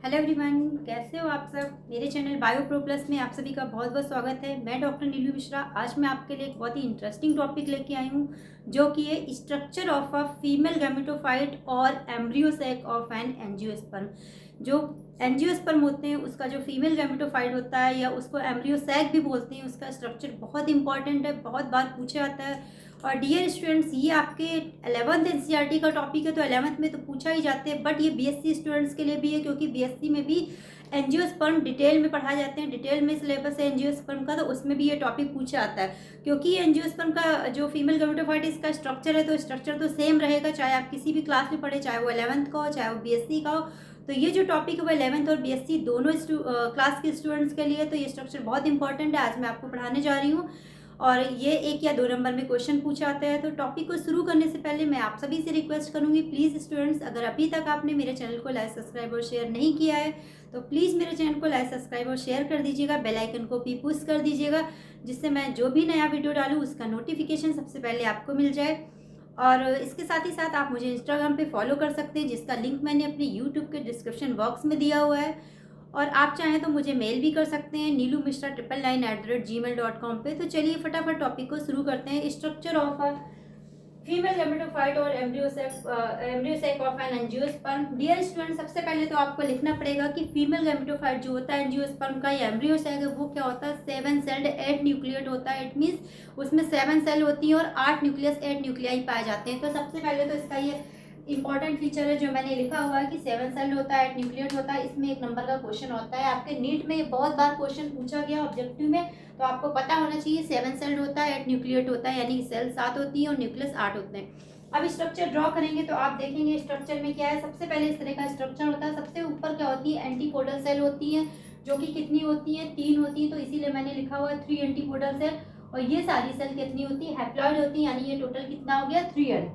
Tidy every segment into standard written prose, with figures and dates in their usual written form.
Hello everyone, कैसे हो आप सब। मेरे चैनल बायो प्रो प्लस में आप सभी का बहुत बहुत स्वागत है। मैं डॉक्टर नीलू मिश्रा। आज मैं आपके लिए एक बहुत ही इंटरेस्टिंग टॉपिक लेके आई हूँ, जो कि है structure of a female gametophyte और embryo sac of an angiosperm. जो एंजियोस्पर्म होते हैं उसका जो फीमेल गैमेटोफाइट होता है, या उसको एम्ब्रियो सैक भी बोलते हैं, उसका स्ट्रक्चर बहुत इंपॉर्टेंट है, बहुत बार पूछा जाता है। और डियर स्टूडेंट्स, ये आपके 11th एनसीईआरटी का टॉपिक है, तो 11th में तो पूछा ही जाते हैं, बट ये बीएससी स्टूडेंट्स के लिए भी है, क्योंकि बीएससी में भी एंजियोस्पर्म डिटेल में पढ़ाए जाते हैं। डिटेल में सिलेबस है एंजियोस्पर्म का, तो उसमें भी ये टॉपिक पूछा आता है। क्योंकि एंजियोस्पर्म का जो फीमेल गैमेटोफाइट्स का स्ट्रक्चर है, तो स्ट्रक्चर तो सेम रहेगा, चाहे आप किसी भी क्लास में पढ़े, चाहे वो 11th का हो, चाहे वो बीएससी का हो। तो ये जो टॉपिक है वो 11th और बीएससी दोनों क्लास के स्टूडेंट्स के लिए, तो ये स्ट्रक्चर बहुत इंपॉर्टेंट है। आज मैं आपको पढ़ाने जा रही हूँ, और ये 1 या 2 नंबर में क्वेश्चन पूछा आता है। तो टॉपिक को शुरू करने से पहले मैं आप सभी से रिक्वेस्ट करूंगी, प्लीज़ स्टूडेंट्स, अगर अभी तक आपने मेरे चैनल को लाइक, सब्सक्राइब और शेयर नहीं किया है, तो प्लीज़ मेरे चैनल को लाइक, सब्सक्राइब और शेयर कर दीजिएगा। बेल आइकन को भी पुश कर दीजिएगा, जिससे मैं जो भी नया वीडियो डालूँ उसका नोटिफिकेशन सबसे पहले आपको मिल जाए। और इसके साथ ही साथ आप मुझे इंस्टाग्राम पे फॉलो कर सकते हैं, जिसका लिंक मैंने अपने यूट्यूब के डिस्क्रिप्शन बॉक्स में दिया हुआ है। और आप चाहें तो मुझे मेल भी कर सकते हैं neelumisra999@gmail.com पे। तो चलिए फटाफट टॉपिक को शुरू करते हैं। Structure of a female gametophyte और embryo sac of an angiosperm. Dear student, सबसे पहले तो आपको लिखना पड़ेगा कि फीमेल गैमेटोफाइट जो होता है एंजियोस्पर्म का या एम्ब्रियोसेक है, वो क्या होता है। 7 सेल्ड 8 न्यूक्लिएट होता है। इट मीन्स उसमें 7 सेल होती हैं और 8 न्यूक्लियस 8 न्यूक्लियाई पाए जाते हैं। तो सबसे पहले तो इसका ये इंपॉर्टेंट फीचर है जो मैंने लिखा हुआ है कि 7 सेल होता है, 8 न्यूक्लिएट होता है। इसमें 1 नंबर का क्वेश्चन होता है। आपके नीट में बहुत बार क्वेश्चन पूछा गया ऑब्जेक्टिव में, तो आपको पता होना चाहिए 7 सेल होता है, 8 न्यूक्लिएट होता है, यानी सेल 7 होती है और न्यूक्लियस 8 होते हैं। अब स्ट्रक्चर ड्रॉ करेंगे तो आप देखेंगे स्ट्रक्चर में क्या है। सबसे पहले इस तरह का स्ट्रक्चर होता है। सबसे ऊपर क्या होती है, एंटीपोडल सेल होती है, जो कि कितनी होती है, 3 होती है। तो इसीलिए मैंने लिखा हुआ है 3 एंटीपोडल सेल। और ये सारी सेल कितनी होती है, हैप्लॉइड होती है, यानी ये टोटल कितना हो गया, 3n।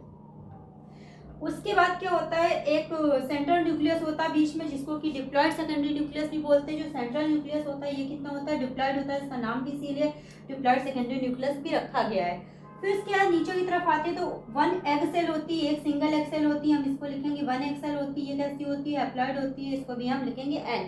उसके बाद क्या होता है, एक सेंट्रल न्यूक्लियस होता है बीच में, जिसको कि डिप्लॉयड सेकेंडरी न्यूक्लियस भी बोलते हैं। जो सेंट्रल न्यूक्लियस होता है ये कितना होता है, डिप्लॉयड होता है। इसका नाम भी इसीलिए डिप्लॉयड सेकेंडरी न्यूक्लियस भी रखा गया है। फिर इसके बाद नीचे की तरफ आते हैं तो 1 एग सेल होती है, एक सिंगल एग सेल होती है, हम इसको लिखेंगे 1 एग सेल होती है। ये कैसी होती है, हैप्लॉइड होती है, इसको भी हम लिखेंगे n।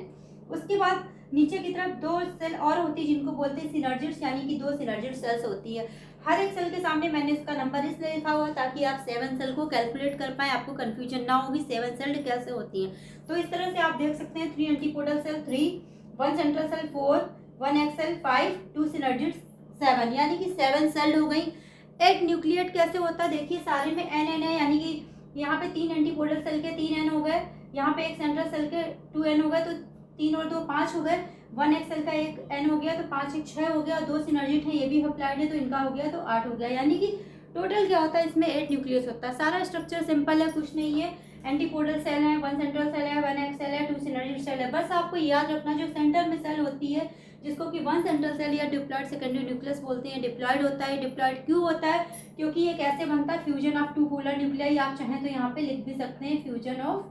उसके बाद नीचे की तरफ 2 सेल और होती है, जिनको बोलते हैं सिनर्जिड्स, यानी कि 2 सिनर्जिड सेल्स होती है। हर एक सेल के सामने मैंने इसका नंबर इसलिए लिखा हुआ ताकि आप 7 सेल को कैलकुलेट कर पाए, आपको कंफ्यूजन ना हो कि 7 सेल कैसे होती हैं। तो इस तरह से आप देख सकते हैं 3 antipodal cell 3, 1 central cell 4, 1 egg cell 5, 2 synergids 7, यानी कि 7 सेल हो गई। 8 न्यूक्लिएट कैसे होता है, देखिए सारे में n है, यानी कि यहाँ पे 3 एंटीपोडल सेल के 3n हो गए, यहाँ पे एक सेंट्रल सेल के 2n हो गए, तो 3 और 2 5 हो गए। 1 एक्सेल का एक n हो गया, तो 5 एक 6 हो गया, और 2 सिनर्जिट है, ये भी अप्लाइड है, तो इनका हो गया तो 8 हो गया। यानी कि टोटल क्या होता है, इसमें 8 न्यूक्लियस होता है। सारा स्ट्रक्चर सिंपल है, कुछ नहीं है। एंटीपोडल सेल है, 1 सेंट्रल सेल है, 1 एक्स सेल है, 2 सिनर्जिट सेल है। बस आपको याद रखना जो सेंटर में सेल होती है, जिसको कि 1 सेंट्रल सेल या डिप्लॉयड सेकेंडरी न्यूक्लियस बोलते हैं, डिप्लॉयड होता है। डिप्लॉयड क्यों होता है, क्योंकि ये कैसे बनता है, फ्यूजन ऑफ 2 पोलर न्यूक्लियाई। आप चाहें तो यहाँ पे लिख भी सकते हैं फ्यूजन ऑफ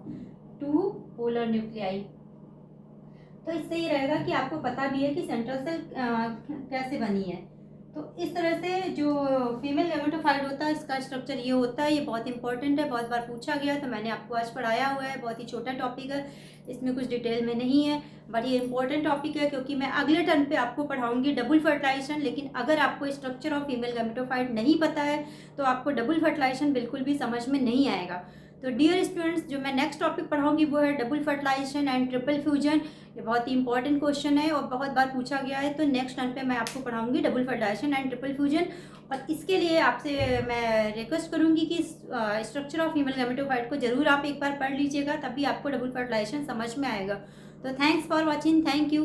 2 पोलर न्यूक्लियाई। तो इससे ये रहेगा कि आपको पता भी है कि सेंट्रल सेल कैसे बनी है। तो इस तरह से जो फीमेल गैमेटोफाइट होता है, इसका स्ट्रक्चर ये होता है। ये बहुत इंपॉर्टेंट है, बहुत बार पूछा गया, तो मैंने आपको आज पढ़ाया हुआ है। बहुत ही छोटा टॉपिक है, इसमें कुछ डिटेल में नहीं है, बट ये इंपॉर्टेंट टॉपिक है, क्योंकि मैं अगले टर्न पे आपको पढ़ाऊंगी डबल फर्टिलाइजेशन। लेकिन अगर आपको स्ट्रक्चर ऑफ फीमेल गैमेटोफाइट नहीं पता है, तो आपको डबल फर्टिलाइजेशन बिल्कुल भी समझ में नहीं आएगा। तो डियर स्टूडेंट्स, जो मैं नेक्स्ट टॉपिक पढ़ाऊंगी वो है double fertilisation and triple fusion. ये बहुत ही इंपॉर्टेंट क्वेश्चन है और बहुत बार पूछा गया है। तो नेक्स्ट टर्न पे मैं आपको पढ़ाऊंगी double fertilisation and triple fusion. और इसके लिए आपसे मैं रिक्वेस्ट करूंगी कि स्ट्रक्चर ऑफ फीमेल गैमेटोफाइट को जरूर आप एक बार पढ़ लीजिएगा, तभी आपको डबल फर्टिलाइजेशन समझ में आएगा। तो thanks for watching, thank you.